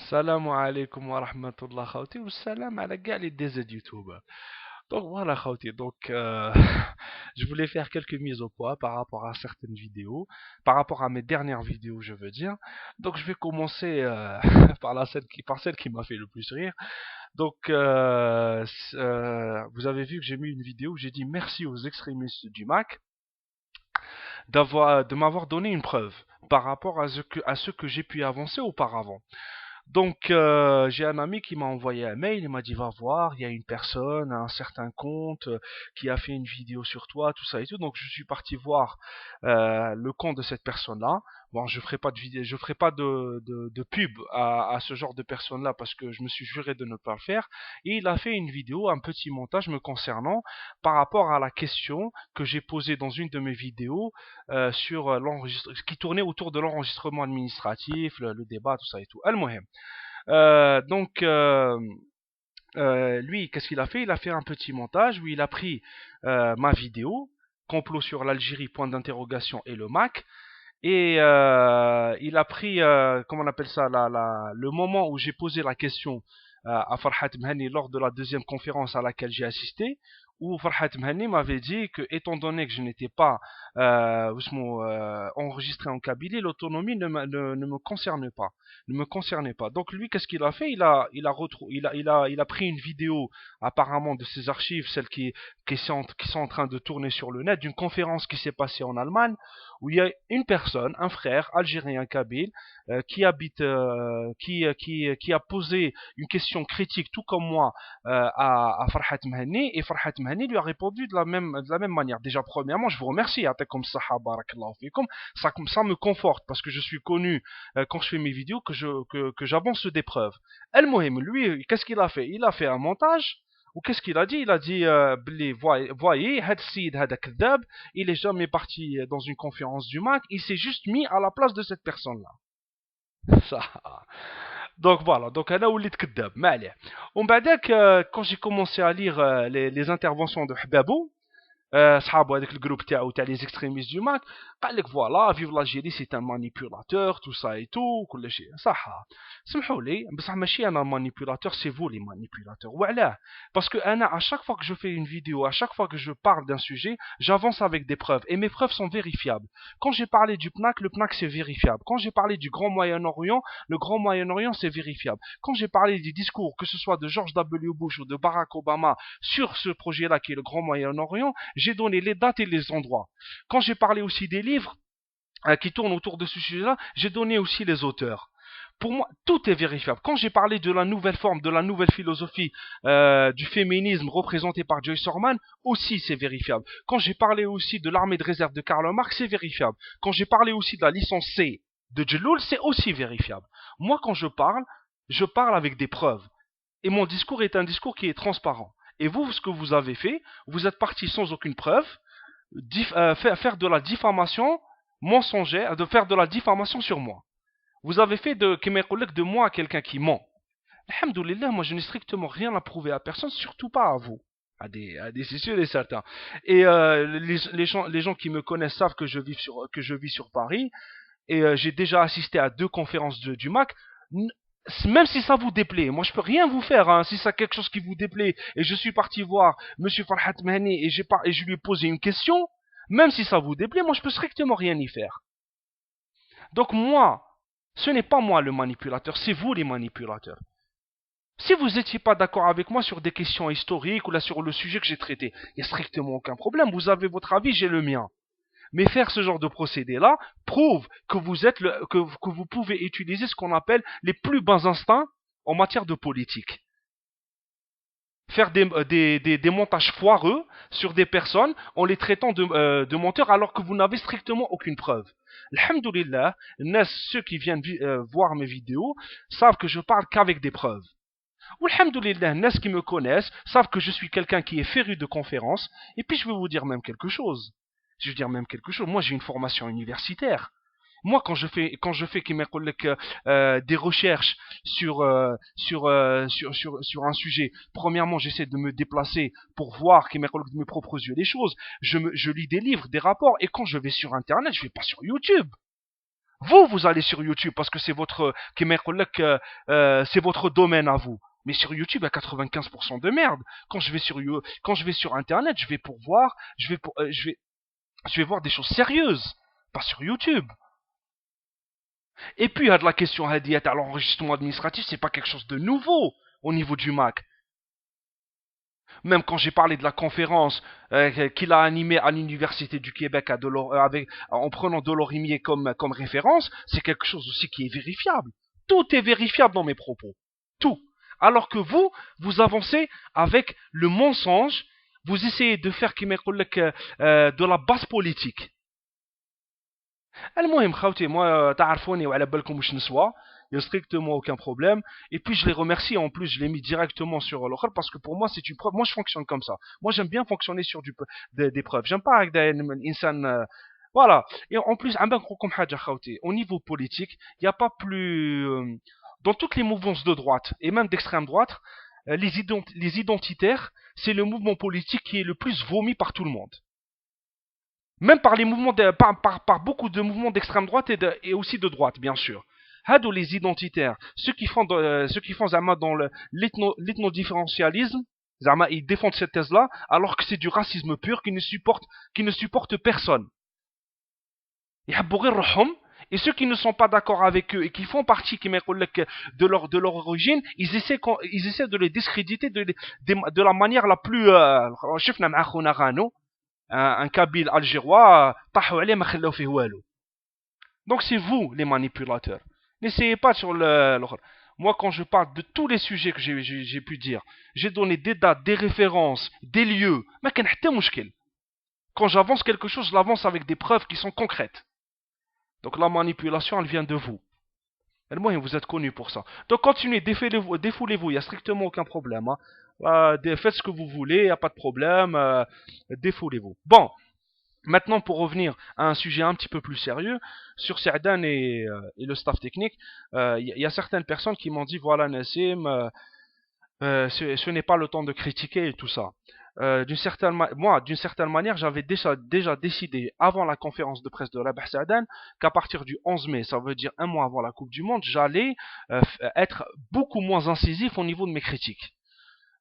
Salam alaikum wa rahmatullah khawti ou salam ala gars les DZ YouTube. Donc voilà khawti, je voulais faire quelques mises au point par rapport à certaines vidéos, par rapport à mes dernières vidéos je veux dire. Donc je vais commencer par celle qui m'a fait le plus rire. Vous avez vu que j'ai mis une vidéo où j'ai dit merci aux extrémistes du Mac de m'avoir donné une preuve par rapport à ce que j'ai pu avancer auparavant. J'ai un ami qui m'a envoyé un mail, il m'a dit, va voir, il y a une personne, un certain compte, qui a fait une vidéo sur toi, tout ça et tout. Donc, je suis parti voir le compte de cette personne-là. Bon, je ferai pas de vidéo, je ferai pas de pub à ce genre de personne-là parce que je me suis juré de ne pas le faire. Et il a fait une vidéo, un petit montage me concernant par rapport à la question que j'ai posée dans une de mes vidéos sur l'enregistrement, qui tournait autour de l'enregistrement administratif, le débat, tout ça et tout. Al-Mohem. Euh, donc, euh, Lui, qu'est-ce qu'il a fait? Il a fait un petit montage où il a pris ma vidéo, complot sur l'Algérie, point d'interrogation et le Mac, et il a pris, comment on appelle ça, le moment où j'ai posé la question à Farhat Mhani lors de la deuxième conférence à laquelle j'ai assisté, où Farhat Mhani m'avait dit que, étant donné que je n'étais pas enregistré en Kabylie, l'autonomie ne me concerne pas. Ne me concernait pas. Donc lui, qu'est-ce qu'il a fait? Il a pris une vidéo apparemment de ses archives, celles qui sont en train de tourner sur le net, d'une conférence qui s'est passée en Allemagne, où il y a une personne, un frère algérien kabyle, qui a posé une question critique, tout comme moi, à Farhat Mhani, et Farhat Mhani lui a répondu de la même manière. Déjà, premièrement, je vous remercie, comme ça me conforte, parce que je suis connu, quand je fais mes vidéos, que j'avance des preuves. El Mohim, lui, qu'est-ce qu'il a fait? Il a fait un montage, ou qu'est-ce qu'il a dit? Il a dit, voyez, Had Sid Had Akdab, il est jamais parti dans une conférence du Mac, il s'est juste mis à la place de cette personne-là. Ça. Donc voilà, donc là où كذاب ما عليه. ومن بعدك quand j'ai commencé à lire les interventions de Hababou, صحابه هذاك الجروب تاعو تاع les extrémistes du Mac, قال لك فوالا فيف l'Algérie c'est un manipulateur tout ça et tout كل شيء صح. سمحوا لي بصح ماشي انا manipulateur, c'est vous les manipulateurs. وعلاه؟ parce que انا à chaque fois que je fais une vidéo, à chaque fois que je parle d'un sujet, j'avance avec des preuves et mes preuves sont vérifiables. Quand j'ai parlé du PNAC, le PNAC c'est vérifiable. Quand j'ai parlé du Grand Moyen-Orient, le Grand Moyen-Orient c'est vérifiable. Quand j'ai parlé des discours, que ce soit de George W. Bush ou de Barack Obama sur ce projet-là qui est le Grand Moyen-Orient, j'ai donné les dates et les endroits. Quand j'ai parlé aussi des livres qui tournent autour de ce sujet-là, j'ai donné aussi les auteurs. Pour moi, tout est vérifiable. Quand j'ai parlé de la nouvelle forme, de la nouvelle philosophie du féminisme représentée par Joyce Orman, aussi c'est vérifiable. Quand j'ai parlé aussi de l'armée de réserve de Karl Marx, c'est vérifiable. Quand j'ai parlé aussi de la licence C de Jeloul, c'est aussi vérifiable. Moi, quand je parle avec des preuves. Et mon discours est un discours qui est transparent. Et vous, ce que vous avez fait, vous êtes parti sans aucune preuve, faire de la diffamation mensongère, de faire de la diffamation sur moi. Vous avez fait de moi quelqu'un qui ment. Alhamdoulilah, moi je n'ai strictement rien à prouver à personne, surtout pas à vous. C'est sûr et certain. Et les gens qui me connaissent savent que je vis sur Paris. Et j'ai déjà assisté à 2 conférences du Mac. Même si ça vous déplaît, moi je peux rien vous faire, hein, si c'est quelque chose qui vous déplaît, et je suis parti voir Monsieur Farhat Mahani et je lui ai posé une question, même si ça vous déplaît, moi je peux strictement rien y faire. Donc moi, ce n'est pas moi le manipulateur, c'est vous les manipulateurs. Si vous n'étiez pas d'accord avec moi sur des questions historiques ou là sur le sujet que j'ai traité, il n'y a strictement aucun problème, vous avez votre avis, j'ai le mien. Mais faire ce genre de procédé-là prouve que que vous pouvez utiliser ce qu'on appelle les plus bas instincts en matière de politique. Faire des montages foireux sur des personnes en les traitant de menteurs alors que vous n'avez strictement aucune preuve. Alhamdoulilah, ceux qui viennent voir mes vidéos savent que je parle qu'avec des preuves. Ou alhamdoulilah, ceux qui me connaissent savent que je suis quelqu'un qui est féru de conférences. Et puis je vais vous dire même quelque chose. Je veux dire même quelque chose. Moi, j'ai une formation universitaire. Moi, quand je fais des recherches sur un sujet, premièrement, j'essaie de me déplacer pour voir de mes propres yeux les choses. Je lis des livres, des rapports, et quand je vais sur Internet, je vais pas sur YouTube. Vous allez sur YouTube parce que c'est votre, c'est votre domaine à vous. Mais sur YouTube, il y a 95% de merde. Quand je vais sur Internet, je vais pour voir, je vais voir des choses sérieuses, pas sur YouTube. Et puis, il y a de la question à l'enregistrement administratif, c'est pas quelque chose de nouveau au niveau du Mac. Même quand j'ai parlé de la conférence qu'il a animée à l'Université du Québec en prenant Delorimier comme référence, c'est quelque chose aussi qui est vérifiable. Tout est vérifiable dans mes propos. Tout. Alors que vous avancez avec le mensonge, vous essayez de faire de la base politique. المهم خاوتي moi تعرفوني وعلى بالكم واش نسوا il y a strictement aucun problème et puis je les remercie en plus je l'ai mis directement sur l'autre parce que pour moi c'est une preuve moi je fonctionne comme ça moi j'aime bien fonctionner sur des preuves j'aime pas avec des insan voilà et en plus comme حاجة خاوتي au niveau politique il n'y a pas plus dans toutes les mouvances de droite et même d'extrême droite les identitaires c'est le mouvement politique qui est le plus vomi par tout le monde. Même par les mouvements par beaucoup de mouvements d'extrême droite et aussi de droite, bien sûr. Hadou les identitaires, ceux qui font Zama dans l'ethnodifférentialisme, Zama ils défendent cette thèse-là, alors que c'est du racisme pur qui ne supporte personne. Et ceux qui ne sont pas d'accord avec eux et qui font partie de leur origine, ils essaient de les discréditer de la manière la plus un Kabyle algérois, donc c'est vous les manipulateurs. N'essayez pas sur le. Moi, quand je parle de tous les sujets que j'ai pu dire, j'ai donné des dates, des références, des lieux. Quand j'avance quelque chose, je l'avance avec des preuves qui sont concrètes. Donc la manipulation, elle vient de vous. Et moi, vous êtes connu pour ça. Donc continuez, défoulez-vous, il n'y a strictement aucun problème. Hein. Faites ce que vous voulez, il n'y a pas de problème. Défoulez-vous. Bon, maintenant pour revenir à un sujet un petit peu plus sérieux, sur Saadane et le staff technique, il y a certaines personnes qui m'ont dit, voilà Nassim, ce n'est pas le temps de critiquer et tout ça. D'une certaine manière, j'avais déjà décidé avant la conférence de presse de Rabah Saadane qu'à partir du 11 mai, ça veut dire un mois avant la Coupe du Monde, j'allais être beaucoup moins incisif au niveau de mes critiques.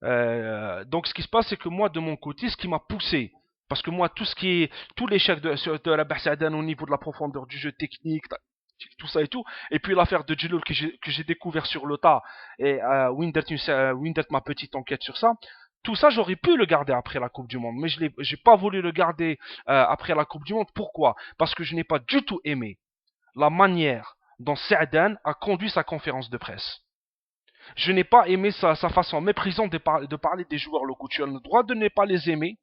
Donc ce qui se passe, c'est que moi, de mon côté, ce qui m'a poussé, parce que moi, tout l'échec de Rabah Saadane au niveau de la profondeur du jeu technique, tout ça et tout, et puis l'affaire de Djiloul que j'ai découvert sur le tas, et Windert ma petite enquête sur ça, tout ça, j'aurais pu le garder après la Coupe du Monde, mais je n'ai pas voulu le garder après la Coupe du Monde. Pourquoi? Parce que je n'ai pas du tout aimé la manière dont Saadane a conduit sa conférence de presse. Je n'ai pas aimé sa façon méprisante de parler des joueurs locaux. Tu as le droit de ne pas les aimer,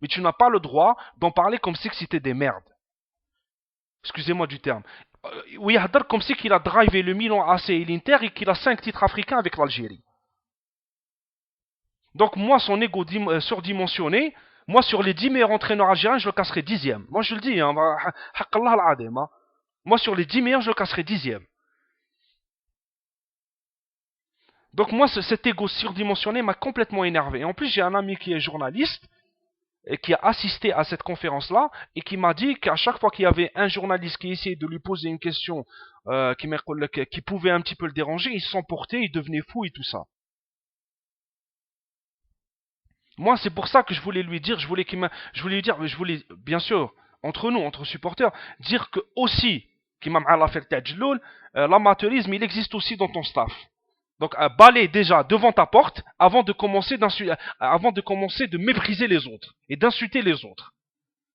mais tu n'as pas le droit d'en parler comme si c'était des merdes. Excusez-moi du terme. Oui, comme si qu'il a drivé le Milan AC et l'Inter et qu'il a 5 titres africains avec l'Algérie. Donc moi, son ego surdimensionné, moi sur les 10 meilleurs entraîneurs algériens, je le casserai 10e. Moi je le dis, hein, moi sur les 10 meilleurs, je le casserai 10e. Donc moi, cet ego surdimensionné m'a complètement énervé. Et en plus, j'ai un ami qui est journaliste et qui a assisté à cette conférence-là et qui m'a dit qu'à chaque fois qu'il y avait un journaliste qui essayait de lui poser une question qui pouvait un petit peu le déranger, il s'emportait, il devenait fou et tout ça. Moi, c'est pour ça que je voulais lui dire, je voulais bien sûr, entre nous, entre supporters, dire que aussi, l'amateurisme, il existe aussi dans ton staff. Donc, balaye déjà devant ta porte avant de commencer de mépriser les autres et d'insulter les autres.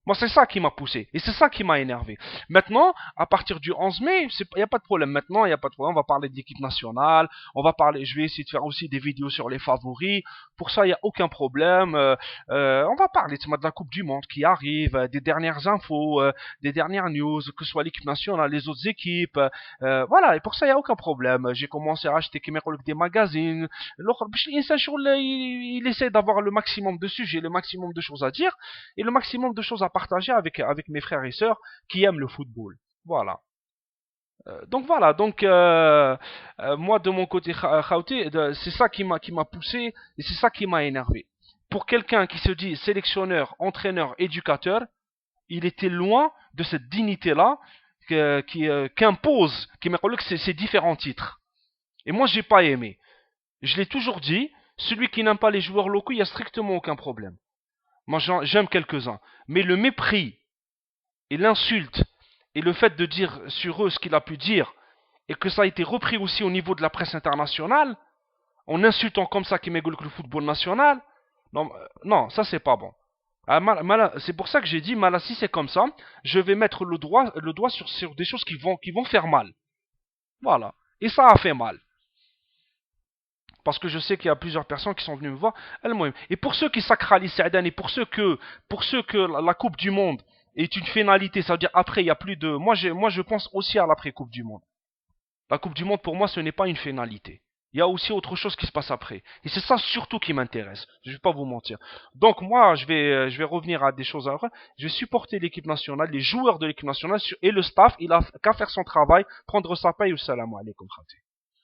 Moi, c'est ça qui m'a poussé. Et c'est ça qui m'a énervé. Maintenant, à partir du 11 mai, il n'y a pas de problème. Maintenant, il n'y a pas de problème. On va parler de l'équipe nationale. Je vais essayer de faire aussi des vidéos sur les favoris. Pour ça, il n'y a aucun problème. On va parler de la Coupe du Monde qui arrive, des dernières infos, des dernières news, que ce soit l'équipe nationale, les autres équipes. Voilà, et pour ça, il n'y a aucun problème. J'ai commencé à acheter des magazines. Il essaie d'avoir le maximum de sujets, le maximum de choses à dire et le maximum de choses à partager avec mes frères et sœurs qui aiment le football. Voilà. Moi de mon côté, Khawti, c'est ça qui m'a poussé et c'est ça qui m'a énervé. Pour quelqu'un qui se dit sélectionneur, entraîneur, éducateur, il était loin de cette dignité-là qui impose, qui me dit que c'est différents titres. Et moi, j'ai pas aimé. Je l'ai toujours dit, celui qui n'aime pas les joueurs locaux, il n'y a strictement aucun problème. Moi, j'aime quelques-uns. Mais le mépris et l'insulte et le fait de dire sur eux ce qu'il a pu dire et que ça a été repris aussi au niveau de la presse internationale, en insultant comme ça le football national, non, non, ça c'est pas bon. Ah, c'est pour ça que j'ai dit, si c'est comme ça, je vais mettre le doigt sur des choses qui vont faire mal. Voilà. Et ça a fait mal. Parce que je sais qu'il y a plusieurs personnes qui sont venues me voir. Et pour ceux qui sacralisent Saadane, et pour ceux que la Coupe du Monde est une finalité, ça veut dire après, il n'y a plus de... Moi, je pense aussi à l'après-Coupe du Monde. La Coupe du Monde, pour moi, ce n'est pas une finalité. Il y a aussi autre chose qui se passe après. Et c'est ça surtout qui m'intéresse. Je ne vais pas vous mentir. Donc moi, je vais revenir à des choses après. Je vais supporter l'équipe nationale, les joueurs de l'équipe nationale et le staff. Il a qu'à faire son travail, prendre sa paye. Salam alaikum.